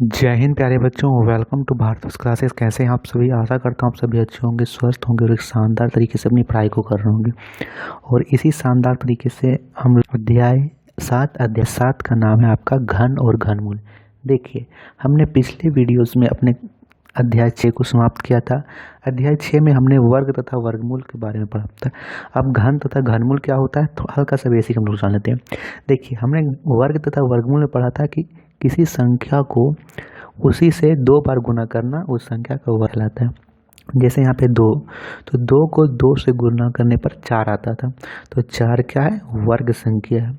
जय हिंद प्यारे बच्चों, वेलकम टू भारत क्लासेस। कैसे हैं आप सभी? आशा करता हूँ आप सभी अच्छे होंगे, स्वस्थ होंगे और एक शानदार तरीके से अपनी पढ़ाई को कर रहे होंगे। और इसी शानदार तरीके से हम अध्याय 7 का नाम है आपका घन और घनमूल। देखिए, हमने पिछले वीडियोस में अपने अध्याय 6 को समाप्त किया था। अध्याय 6 में हमने वर्ग तथा वर्गमूल के बारे में पढ़ा था। अब घन तथा घनमूल क्या होता है तो हल्का सा बेसिक हम लोग जान लेते हैं। देखिए, हमने वर्ग तथा वर्गमूल में पढ़ा था कि किसी संख्या को उसी से 2 बार गुना करना उस संख्या का वर्ग कहलाता है। जैसे यहाँ पे 2, तो 2 को 2 से गुना करने पर 4 आता था, तो 4 क्या है? वर्ग संख्या है।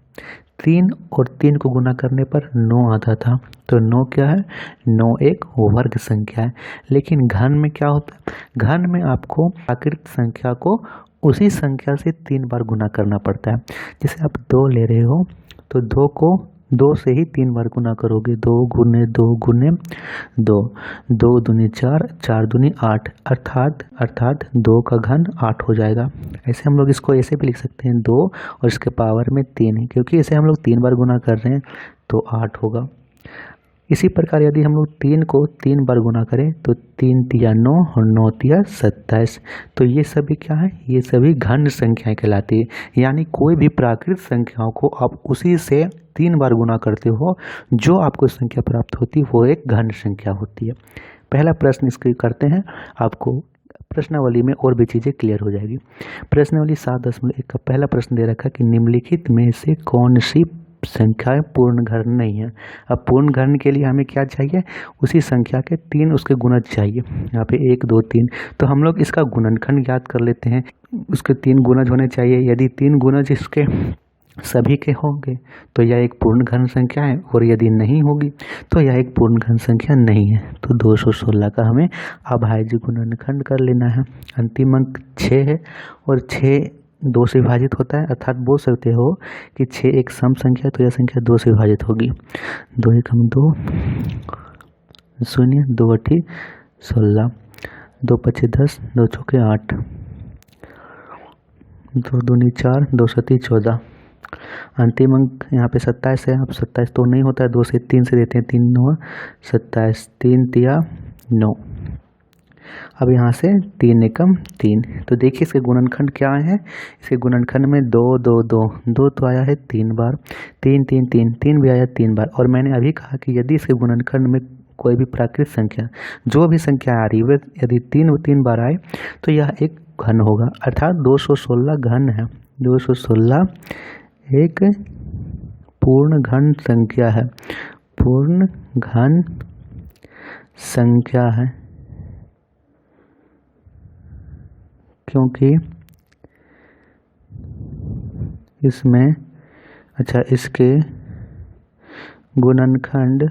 3 और 3 को गुना करने पर 9 आता था, तो 9 क्या है? 9 एक वर्ग संख्या है। लेकिन घन में क्या होता है? घन में आपको प्राकृत संख्या को उसी संख्या से 3 बार गुना करना पड़ता है। जैसे आप 2 ले रहे हो तो 2 को 2 से ही 3 बार गुना करोगे। 2 गुने 2 गुने 2, 2 दूनी 4, 4 दूनी 8, अर्थात 2 का घन 8 हो जाएगा। ऐसे हम लोग इसको ऐसे भी लिख सकते हैं 2 और इसके पावर में 3 है, क्योंकि इसे हम लोग 3 बार गुना कर रहे हैं तो 8 होगा। इसी प्रकार यदि हम लोग 3 को 3 बार गुना करें तो 3 तिया 9 और 9 तिया 27, तो ये सभी क्या है? ये सभी घन संख्याएं कहलाती है। यानी कोई भी प्राकृत संख्याओं को आप उसी से 3 बार गुना करते हो, जो आपको संख्या प्राप्त होती है वो एक घन संख्या होती है। पहला प्रश्न इसके करते हैं, आपको प्रश्नावली में और भी चीज़ें क्लियर हो जाएगी। प्रश्नावली 7.1 का पहला प्रश्न दे रखा कि निम्नलिखित में से कौन सी संख्याएं पूर्ण घन नहीं है। अब पूर्ण घन के लिए हमें क्या चाहिए? उसी संख्या के 3 उसके गुणज चाहिए। यहाँ पे 1 2 3, तो हम लोग इसका गुणनखंड ज्ञात कर लेते हैं। उसके 3 गुणज होने चाहिए। यदि 3 गुणज इसके सभी के होंगे तो यह एक पूर्ण घन संख्या है, और यदि नहीं होगी तो यह एक पूर्ण घन संख्या नहीं है। तो 216 का हमें अभाज्य गुणनखंड कर लेना है। अंतिम अंक 6 है और 6 2 से विभाजित होता है, अर्थात बोल सकते हो कि 6 एक सम संख्या है, तो यह संख्या 2 से विभाजित होगी। 2 एकम 2 0, 2 अठी 16, 2 पचे 10, 2 चौके 8, 2 दूनी 4, 2 सती 14। अंतिम अंक यहाँ पे 27 है। अब 27 तो नहीं होता है, 2 से 3 से देते हैं, 3 9 27, 3 तिया 9। अब यहाँ से 3 एकम 3, तो देखिए इसके गुणनखंड क्या है। इसके गुणनखंड में 2 2 2 2 तो आया है 3 बार, 3 3 3 3 भी आया 3 बार। और मैंने अभी कहा कि यदि इसके गुणनखंड में कोई भी प्राकृत संख्या, जो भी संख्या आ रही है, यदि 3 बार आए तो यह एक घन होगा, अर्थात 216 घन है। 216 एक पूर्ण घन संख्या है, पूर्ण घन संख्या है, क्योंकि इसमें इसके गुणनखंड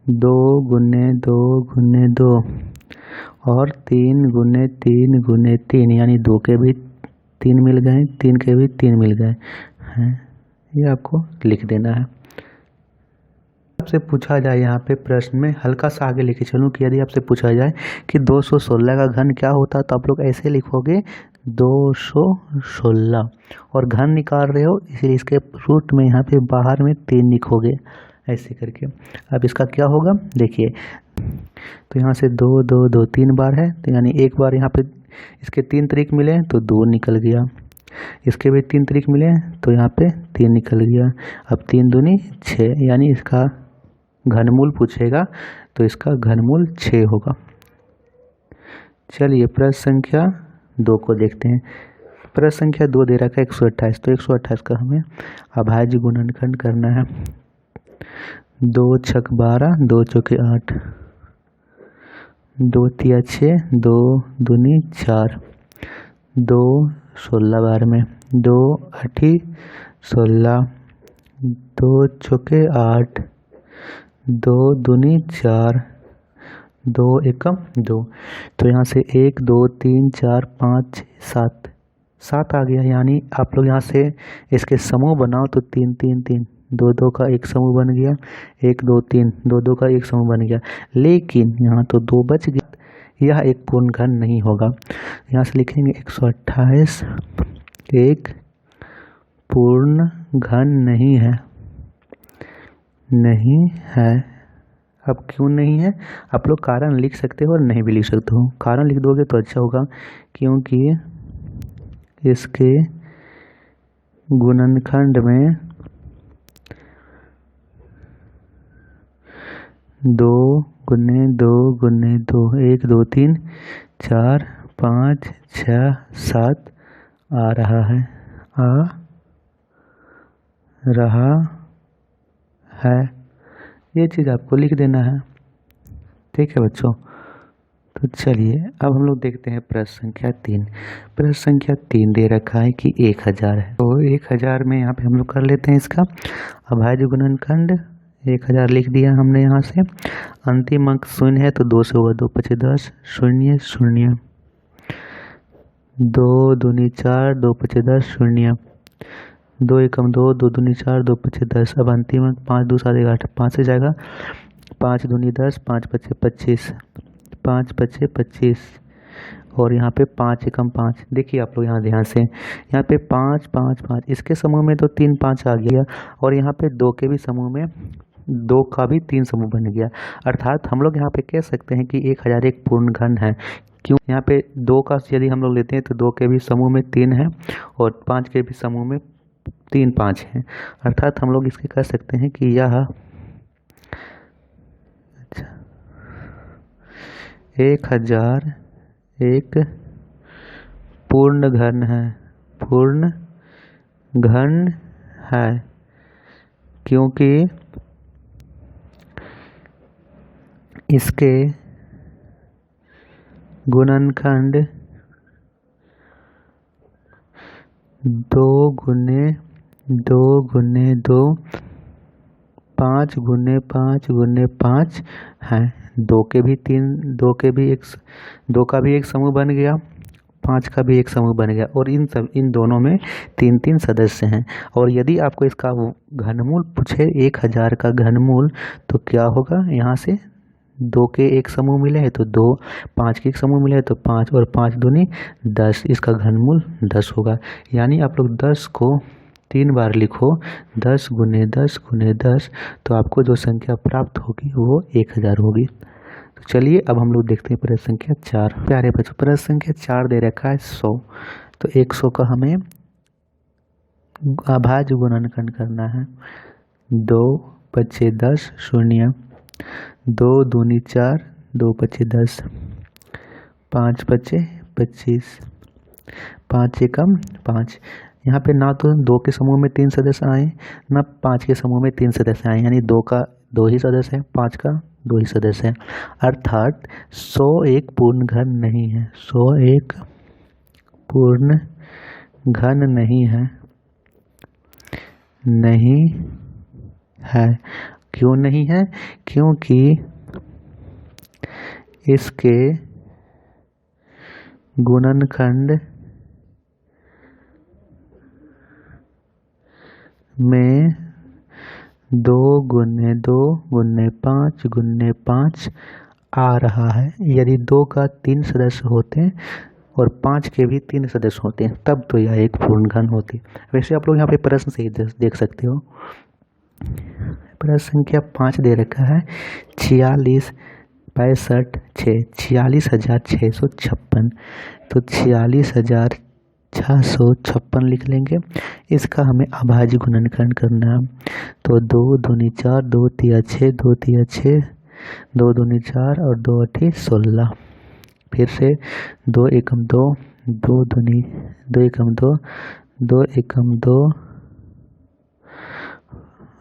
2 गुने 2 गुने 2 और 3 गुने 3 गुने 3, यानी 2 के भी 3 मिल गए, 3 के भी 3 मिल गए हैं। ये आपको लिख देना है। आपसे पूछा जाए यहाँ पे प्रश्न में, हल्का सा आगे लेके चलूँ कि यदि आपसे पूछा जाए कि 216 का घन क्या होता है, तो आप लोग ऐसे लिखोगे 216, और घन निकाल रहे हो इसलिए इसके रूट में यहाँ पे बाहर में 3 लिखोगे, ऐसे करके। अब इसका क्या होगा देखिए, तो यहाँ से 2 2 2 3 बार है, तो यानी एक बार यहाँ पे इसके 3 तरीक मिले तो 2 निकल गया, इसके भी 3 तरीक मिले तो यहाँ पे 3 निकल गया। अब 3 दूनी 6, यानी इसका घनमूल पूछेगा तो इसका घनमूल 6 होगा। चलिए प्रश्न संख्या 2 को देखते हैं। प्रश्न संख्या 2 दे रखा है 128, तो 128 का हमें अभाज्य गुणनखंड करना है। 2 छक 12, 2 चौके 8, 2 तिया 6, 2 दूनी 4, 2 16 बार में, 2 अठी 16, 2 चौके 8, 2 दूनी 4, 2 एकम 2, तो यहाँ से 1 2 3 4 5 6 7 आ गया। यानी आप लोग यहाँ से इसके समूह बनाओ तो 3 3 3, 2 2 का एक समूह बन गया, 1 2 3, 2 2 का एक समूह बन गया। लेकिन यहाँ तो 2 बच गया, यह एक पूर्ण घन नहीं होगा। यहाँ से लिखेंगे 128 एक पूर्ण घन नहीं है। नहीं है। अब क्यों नहीं है, आप लोग कारण लिख सकते हो और नहीं भी लिख सकते हो। कारण लिख दोगे तो अच्छा होगा, क्योंकि इसके गुणनखंड में 2 गुने 2 गुने 2 1 2 3 4 5 6 7 आ रहा है, आ रहा है। ये चीज़ आपको लिख देना है। ठीक है बच्चों, तो चलिए अब हम लोग देखते हैं प्रश्न संख्या 3। प्रश्न संख्या 3 दे रखा है कि 1000 है, तो 1000 में यहाँ पे हम लोग कर लेते हैं इसका अभाज्य गुणनखंड। 1000 लिख दिया हमने यहाँ से। अंतिम अंक 0 है तो 2 से होगा, 2 5 10 0 0 2 दूनी 4 2 5 10 0 2 एकम 2 2 दूनी 4 2 5 10। अब अंतिम अंक 5 2 7 8 5 से जाएगा, 5 दूनी 10 5 5 25 5 5 25 और यहाँ पे 5 एकम 5। देखिए आप लोग यहाँ ध्यान से, यहाँ पे 5 5 5 इसके समूह में तो 3 5 आ गया, और यहाँ पे 2 के भी समूह में 2 का भी 3 समूह बन गया। अर्थात हम लोग यहाँ पे कह सकते हैं कि 1000 एक पूर्ण घन है। क्यों, यहाँ पे 2 का यदि हम लोग लेते हैं तो 2 के भी समूह में 3 है और 5 के भी समूह में 3 5 है। अर्थात हम लोग इसके कह सकते हैं कि यह 1000 एक पूर्ण घन है, पूर्ण घन है, क्योंकि इसके गुणनखंड 2 गुने 2 गुने 2 5 गुने 5 गुने 5 है। 2 के भी 3 2 के भी एक 2 का भी एक समूह बन गया, 5 का भी एक समूह बन गया, और इन दोनों में 3 3 सदस्य हैं। और यदि आपको इसका घनमूल पूछे 1000 का घनमूल, तो क्या होगा, यहाँ से 2 के एक समूह मिले हैं तो 2, 5 के एक समूह मिले हैं तो 5 और 5 दूनी 10, इसका घनमूल 10 होगा। यानी आप लोग 10 को 3 बार लिखो, 10 गुने 10 गुने 10, तो आपको जो संख्या प्राप्त होगी वो 1000 होगी। तो चलिए अब हम लोग देखते हैं प्रश्न संख्या 4। प्यारे बच्चों, प्रश्न संख्या 4 दे रखा है 100, तो 100 का हमें अभाज्य गुणनखंड करना है। 2 5 10 0 2 दूनी 4 2 5 10 5 5 25 5 एकम 5। यहाँ पे ना तो 2 के समूह में 3 सदस्य आए, ना 5 के समूह में 3 सदस्य आए, यानी 2 का 2 ही सदस्य है, 5 का 2 ही सदस्य है। अर्थात 100 एक पूर्ण घन नहीं है, 100 एक पूर्ण घन नहीं है, नहीं है। क्यों नहीं है, क्योंकि इसके गुणनखंड में 2 गुने 2 गुने 5 गुने 5 आ रहा है। यदि 2 का 3 सदस्य होते और 5 के भी 3 सदस्य होते तब तो यह एक पूर्ण घन होती। वैसे आप लोग यहाँ पे प्रश्न से ही देख सकते हो। प्रश्न संख्या 5 दे रखा है 46 65 6 46,656, तो 46,656 लिख लेंगे। इसका हमें अभाज्य गुणनखंड करना है, तो 2 दूनी 4 2 तिया 6 2 तिया 6 2 दूनी 4 और 2 8 16। फिर से 2 एकम 2 2 दूनी 2 एकम 2 2 एकम 2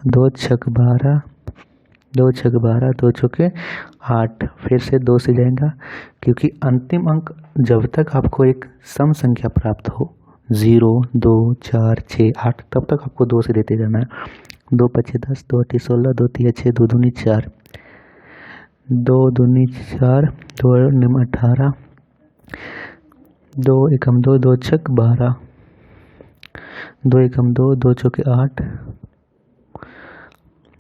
2 छक 12 2 छक 12 2 चौके 8। फिर से 2 से जाएगा, क्योंकि अंतिम अंक जब तक आपको एक सम संख्या प्राप्त हो 0 2 4 6 8, तब तक आपको 2 से देते जाना है। 2 5 10 2 8 16 2 3 6 2 दूनी 4 2 दूनी 4 2 9 18 2 एकम 2 2 छक 12 2 एकम 2 2 चौके 8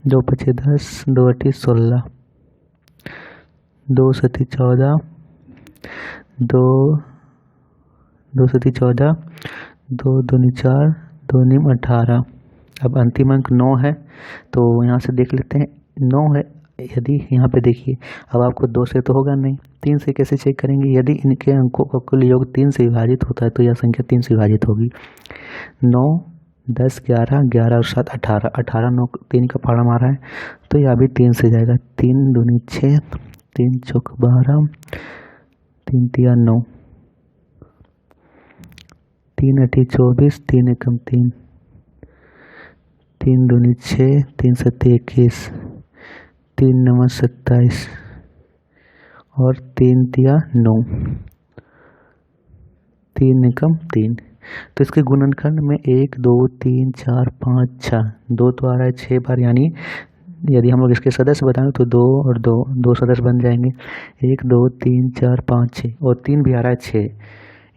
2 5 10 2 8 16 2 7 14 2 7 14 2 दूनी 4 2 9 18 अब अंतिम अंक 9 है, तो यहाँ से देख लेते हैं 9 है। यदि यहाँ पे देखिए, अब आपको 2 से तो होगा नहीं, 3 से कैसे चेक करेंगे? यदि इनके अंकों का कुल योग 3 से विभाजित होता है तो यह संख्या 3 से विभाजित होगी। 9, 10, 11, 11 और 7, 18, 18, 9, 3 का फाड़ा मारा है तो यह भी 3 से जाएगा। 3 दूनी 6, 3 चौक 12, 3 तिया 9, 3 अठी 24, 3 एकम 3, 3 दूनी 6, 3 सत्ते 21, 3 नवा 27 और 3 तिया 9, 3 एकम 3। तो इसके गुणनखंड में 1, 2, 3, 4, 5, 6, 2 तो आ रहा है 6 बार, यानी यदि हम लोग इसके सदस्य बताएं तो 2 और 2, 2 सदस्य बन जाएंगे। 1, 2, 3, 4, 5, 6 और 3 भी आ रहा है 6,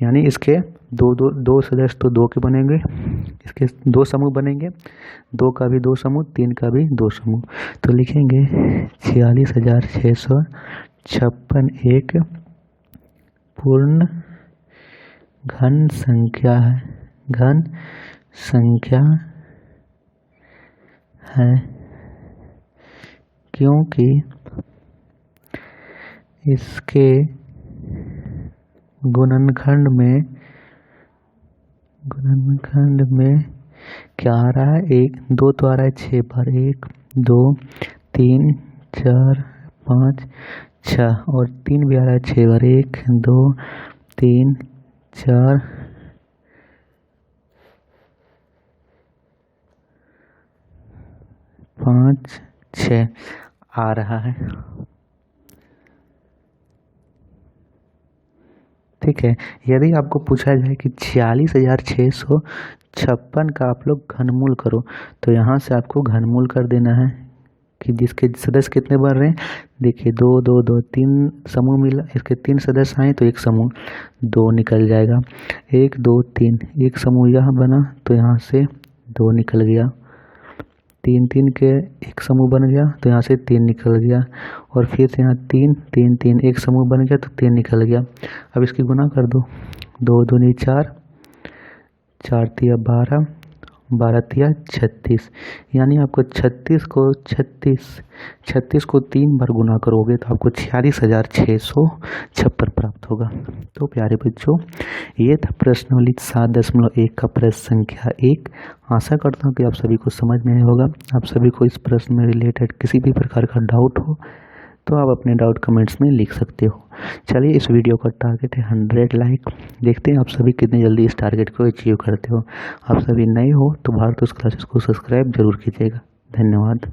यानी इसके दो सदस्य तो 2 के बनेंगे, इसके 2 समूह बनेंगे, 2 का भी 2 समूह, 3 का भी 2 समूह। तो लिखेंगे 46,656 एक पूर्ण घन संख्या है, घन संख्या है, क्योंकि इसके गुणनखंड में क्या आ रहा है? 1, 2 तो आ रहा है 6 बार, 1, 2, 3, 4, 5, 6 और 3 भी आ रहा है 6 बार, 1, 2, 3, 4, 5, 6 आ रहा है। ठीक है, यदि आपको पूछा जाए कि 46,656 का आप लोग घनमूल करो, तो यहाँ से आपको घनमूल कर देना है कि जिसके सदस्य कितने बन रहे हैं। देखिए 2, 2, 2, 3 समूह मिला, इसके 3 सदस्य आए तो एक समूह 2 निकल जाएगा। 1, 2, 3 एक समूह यहाँ बना तो यहाँ से 2 निकल गया। 3, 3 के एक समूह बन गया तो यहाँ से 3 निकल गया, और फिर से यहाँ 3, 3, 3 एक समूह बन गया तो 3 निकल गया। अब इसकी गुना कर दो, 2 दूनी 4, 4 तिया 12, 12 तिया 36, यानी आपको 36 को 3 बार गुना करोगे तो आपको 46,656 प्राप्त होगा। तो प्यारे बच्चों, ये था प्रश्नावली 7.1 का प्रश्न संख्या 1। आशा करता हूँ कि आप सभी को समझ में आया होगा। आप सभी को इस प्रश्न में रिलेटेड किसी भी प्रकार का डाउट हो तो आप अपने डाउट कमेंट्स में लिख सकते हो। चलिए, इस वीडियो का टारगेट है 100 लाइक। देखते हैं आप सभी कितने जल्दी इस टारगेट को अचीव करते हो। आप सभी नए हो तो भारत क्लासेस को सब्सक्राइब जरूर कीजिएगा। धन्यवाद।